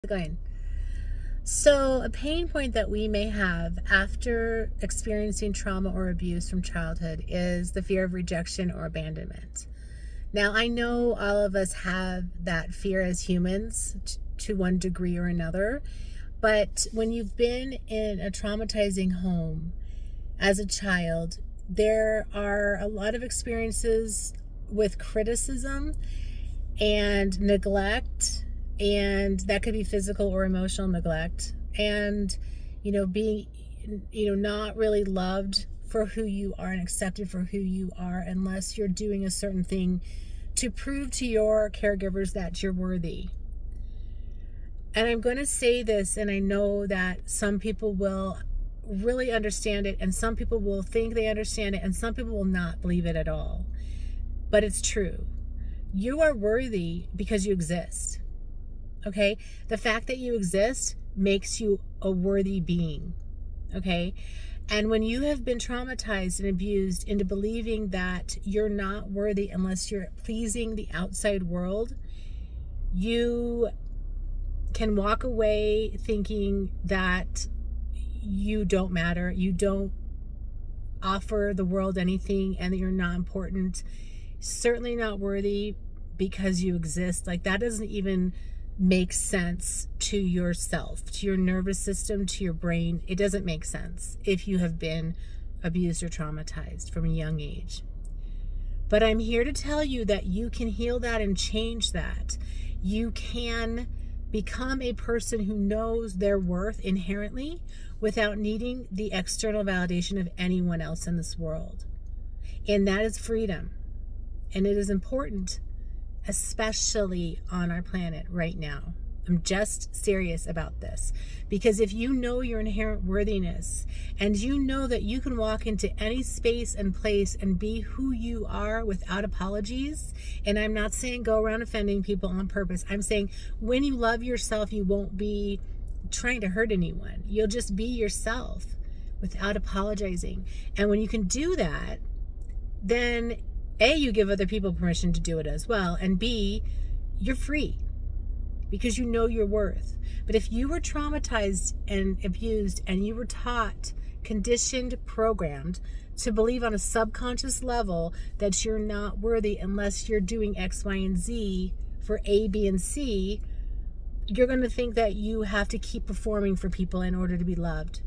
Going. So, a pain point that we may have after experiencing trauma or abuse from childhood is the fear of rejection or abandonment. Now, I know all of us have that fear as humans to one degree or another, but when you've been in a traumatizing home as a child, there are a lot of experiences with criticism and neglect, and that could be physical or emotional neglect, and being not really loved for who you are and accepted for who you are unless you're doing a certain thing to prove to your caregivers that you're worthy. And I'm going to say this, and I know that some people will really understand it, and some people will think they understand it, and some people will not believe it at all, but it's true. You are worthy because you exist. Okay? The fact that you exist makes you a worthy being. Okay? And when you have been traumatized and abused into believing that you're not worthy unless you're pleasing the outside world, you can walk away thinking that you don't matter, you don't offer the world anything, and that you're not important, certainly not worthy because you exist. Like, that doesn't even make sense to yourself, to your nervous system, to your brain. It doesn't make sense if you have been abused or traumatized from a young age. But I'm here to tell you that you can heal that and change that. You can become a person who knows their worth inherently without needing the external validation of anyone else in this world. And that is freedom. And it is important, especially on our planet right now. I'm just serious about this, because if you know your inherent worthiness and you know that you can walk into any space and place and be who you are without apologies, and I'm not saying go around offending people on purpose. I'm saying when you love yourself, you won't be trying to hurt anyone. You'll just be yourself without apologizing. And when you can do that, then A, you give other people permission to do it as well, and B, you're free because you know your worth. But if you were traumatized and abused and you were taught, conditioned, programmed to believe on a subconscious level that you're not worthy unless you're doing X, Y, and Z for A, B, and C, you're going to think that you have to keep performing for people in order to be loved.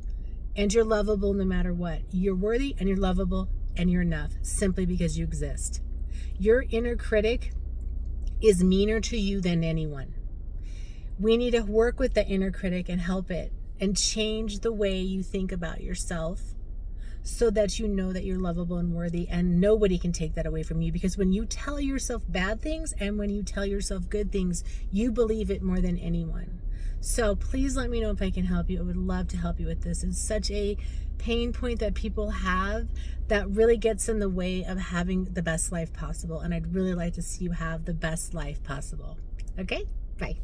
And you're lovable no matter what. You're worthy and you're lovable and you're enough simply because you exist. Your inner critic is meaner to you than anyone. We need to work with the inner critic and help it and change the way you think about yourself so that you know that you're lovable and worthy, and nobody can take that away from you, because when you tell yourself bad things and when you tell yourself good things, you believe it more than anyone. So please let me know if I can help you. I would love to help you with this. It's such a pain point that people have that really gets in the way of having the best life possible. And I'd really like to see you have the best life possible. Okay? Bye.